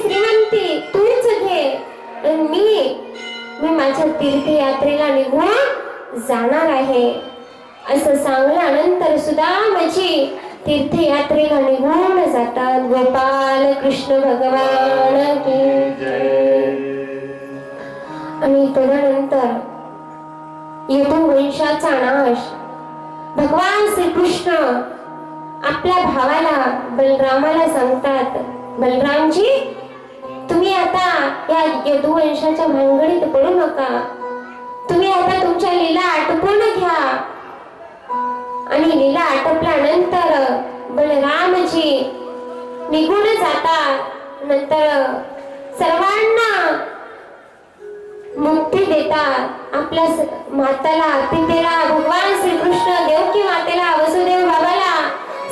श्रीमंती तूच घे, मी माझ्या तीर्थयात्रेला निघून जाणार आहे असं सांगल्यानंतर सुदामाची तीर्थयात्रेला निघून जातात. गोपाल कृष्ण भगवान की जय. आणि तदनंतर यदुवंशाचा नाश. भगवान श्रीकृष्ण आपल्या भावाला बलरामाला सांगतात, बलरामजी तुम्ही आता या यदुवंशाच्या भानगडीत पडू नका, तुम्ही आता तुमच्या लीला आटोपून घ्या. आणि लीला आटोपल्यानंतर बलरामजी निघून जातात. नंतर सर्वांना मुक्ती देतात. आपल्या माताला पितेला भगवान श्रीकृष्ण देवकी मातेला वसुदेव बाबाला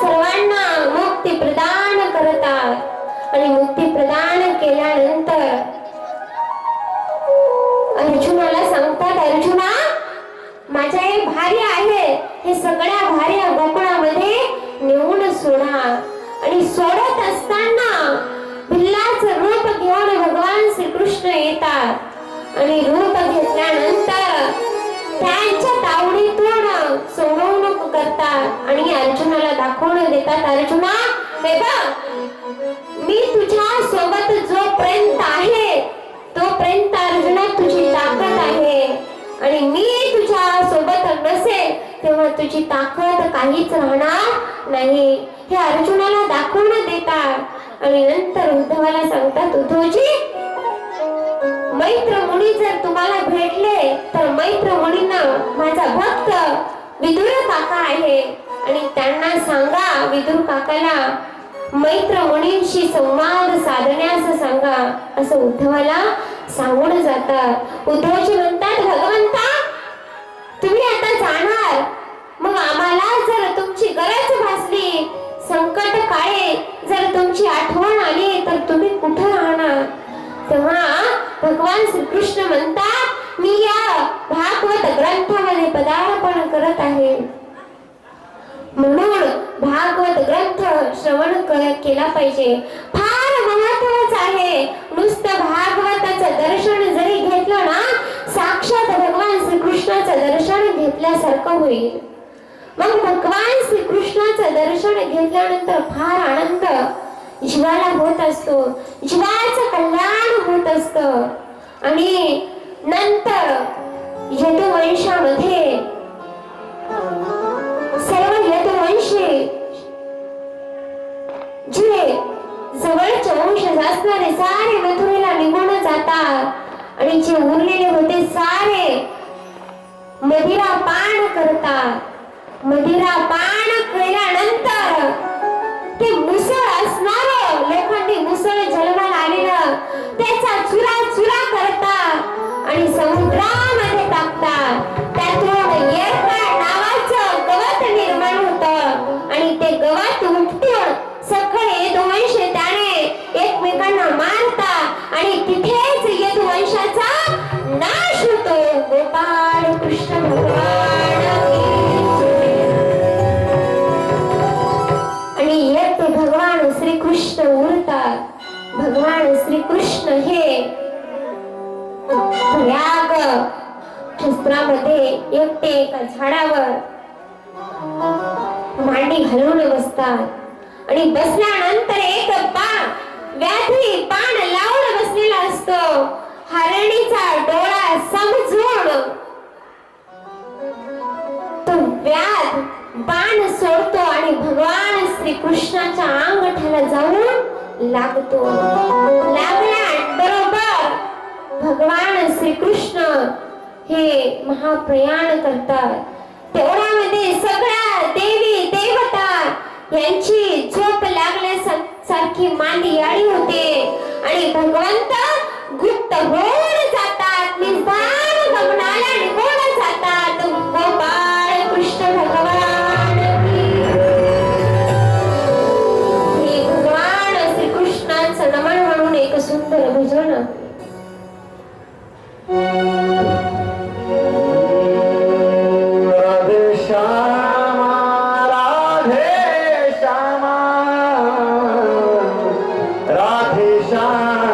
सर्वांना मुक्ती प्रदान करतात. आणि मुक्ती प्रदान केल्यानंतर अर्जुनाला सांगतात, अर्जुना माझ्या हे भार्य आहे, हे सगळ्या भार्या गोकुळामध्ये नेऊन सोडा. आणि सोडत असताना भिल्लाचं रूप घेऊन भगवान श्रीकृष्ण येतात. आणि रूप घेतल्यानंतर त्यांच्या तावडीतून सोडवणूक करतात आणि अर्जुनाला दाखवून देतात, अर्जुना हे बघ, मी तुझ्या सोबत जोपर्यंत आहे तोपर्यंत अर्जुना तुझी ताकद आहे, आणि मी तुझ्या सोबत नसेल तेव्हा तुझी ताकद काहीच राहणार नाही. हे अर्जुनाला दाखवून देतात. आणि नंतर उद्धवाला सांगतात, उद्धवजी मैत्र मुनी जर तुम्हाला भेटले तर मैत्र मुनींना माझा भक्त विदुर काका आहे आणि त्यांना सांगा, विदुर काकाला मैत्र मुनींशी संवाद साधण्यास सांगा असं उद्धवाला सांगून जातात. उद्धवजी म्हणतात, भगवंता तुम्ही आता जाणार, मग आम्हाला जर तुमची गरज भासली, संकट काळे जर तुमची आठवण आली तर तुम्ही कुठे राहणार. तेव्हा भगवान श्रीकृष्ण म्हणतात, मी या भागवत ग्रंथामध्ये पदार्पण करत आहे, म्हणून भागवत ग्रंथ श्रवण केला पाहिजे. फार महत्वाचं आहे. नुसतं भागवताचं दर्शन जरी घेतलं ना, साक्षात भगवान श्रीकृष्णाचं दर्शन घेतल्यासारखं होईल. मग भगवान श्रीकृष्णाचं दर्शन घेतल्यानंतर फार आनंद जीवाला होत असतो, जीवाचं कल्याण होत असतं. आणि नंतर यदुवंशामध्ये सर्व यदुवंशी जे जवळचे वंश असणारे सारे मथुरेला निघून जातात आणि जे उरलेले होते सारे मदिरा पान करतात. मदिरा पान केल्यानंतर ते मुसळ असणार लोखंडी मुसळ जन्माला आलेलं त्याचा चुरा चुरा करतात आणि समुद्रामध्ये टाकतात. त्यातून येरकाळ नावाचं गवत निर्माण होतं आणि ते गवत उपटून सगळे यदुवंश त्याने एकमेकांना मारतात आणि तिथेच यदुवंशाचा नाश होतो. गोपाळ कृष्ण भगवान भगवान श्रीकृष्ण उरतात. भगवान श्रीकृष्ण हे प्रयाग शस्त्रामध्ये एकटे एका झाडावर मांडी घालून बसतात आणि बसल्यानंतर एक व्याधी पान लावून बसलेला असतो. हरणीचा डोळा समजून तो व्याध बाण सोडतो आणि भगवान श्रीकृष्णाच्या अंगठ्याला जाऊन लागतो. लागल्याबरोबर भगवान श्रीकृष्ण हे महाप्रयाण करतात. तेवढ्यामध्ये सगळ्या देवी देवता यांची झोप लागल्यासारखी मांदी आली होते आणि भगवंत गुप्त होऊन जातात, निदान गमनाला निघून जातात. गोपाळ कृष्ण भगवान नमन म्हणून एक सुंदर भजन. राधे श्यामा राधे श्यामा राधे श्यामा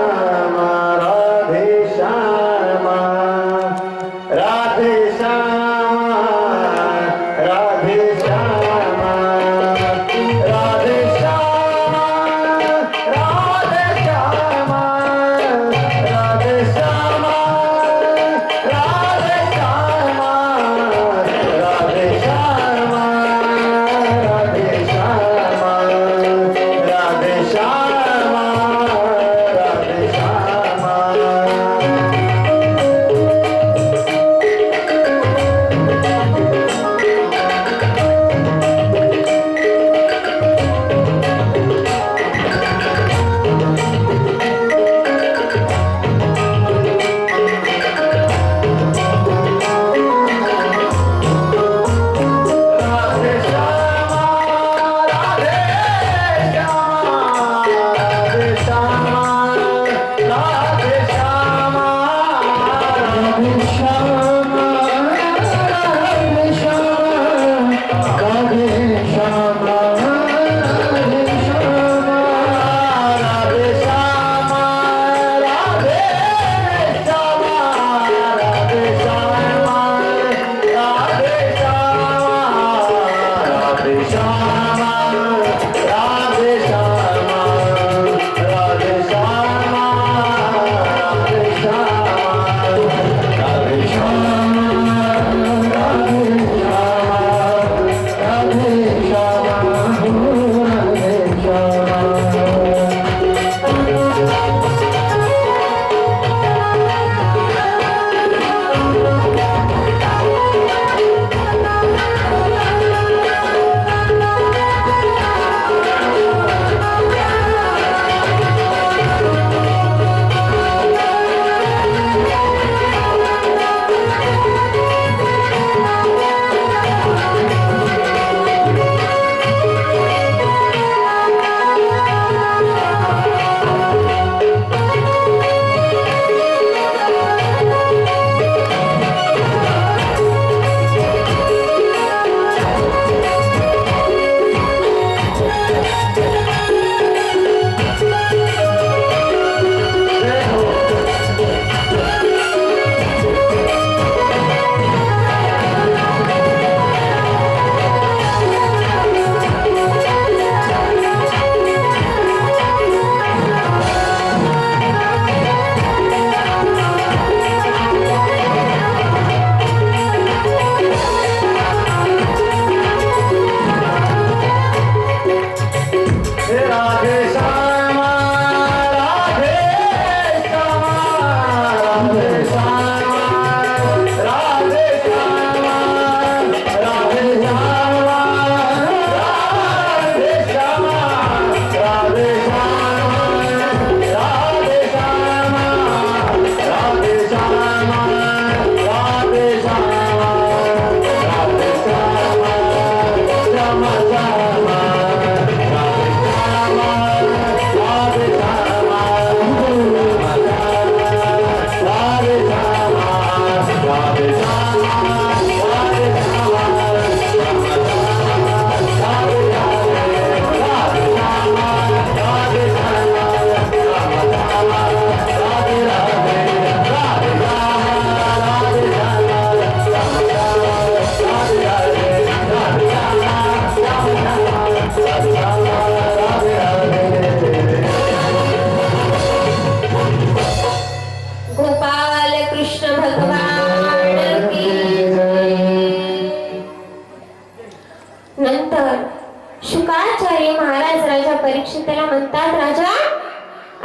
परीक्षिताला म्हणतात, राजा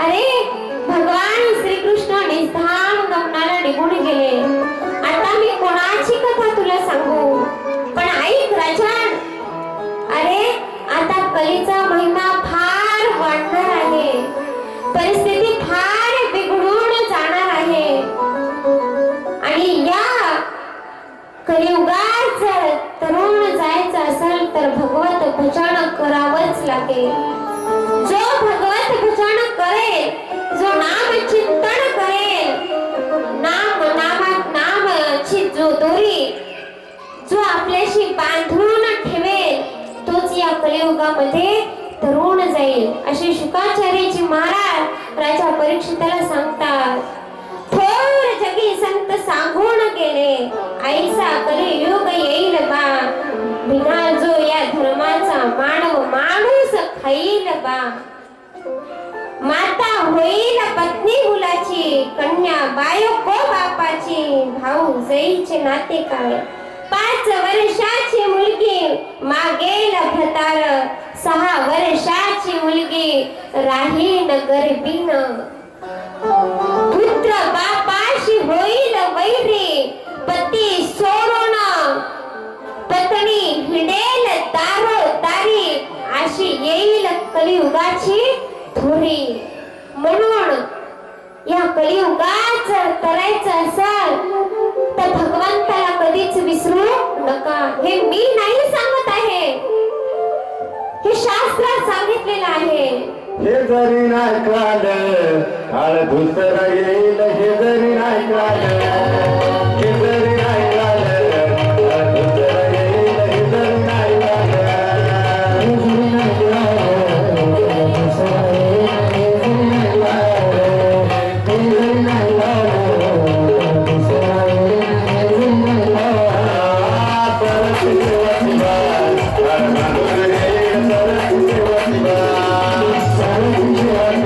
अरे भगवान श्रीकृष्ण निधान गमनाला निघून गेले. आता मी कोणाची कथा तुला सांगू? पण ऐक राजन, अरे आता कलीचा महिमा फार वाढणार आहे, परिस्थिती फार बिघडून जाणार आहे. आणि या कलियुगात जर तरुण जायचं असेल तर भगवत भजन करावंच लागेल. जो भगवत भजन करेल, जो नाम चिंतन करेल, नामाची जो दोरी जो आपल्याशी बांधून ठेवेल, तोच या कलियुगामध्ये तरुण जाईल. असे शुकाचार्यजी महाराज राजा परीक्षिताला सांगतात. थोर जगी संत सांगून गेले, ऐसा कलियुग येईल बा, बिना जो या धर्माचा मानव माणूस खाईल बा. माता होईल पत्नी मुलाची, कन्या बायको बापाची, भाऊ जाईचे नाते काय. 5 वर्षाची मुलगी मागेल भतार, 6 वर्षाची मुलगी राहील गरबीन. पुत्र बापाशी होईल वैरी, पती सोडून पत्नी हिंडेल दारो दारी, अशी येईल कलियुगाची थोरी. म्हणून या कलियुगात जर करायचं असेल तर भगवंताला कधीच विसरू नका. हे मी नाही सांगत आहे, हे शास्त्रात सांगितलेलं आहे. हे जरी नाही कळालं काळ दुसरा येईल, हे जरी नाही कळालं, हे जरी नाही कळालं काळ दुसरा येईल, हे जरी नाही कळालं, हे जरी नाही कळालं काळ दुसरा येईल, हे जरी नाही कळालं, हे जरी नाही कळालं काळ दुसरा येईल, हे जरी नाही कळालं. सरस्वती शिवा काळ दुसरा येईल, सरस्वती शिवा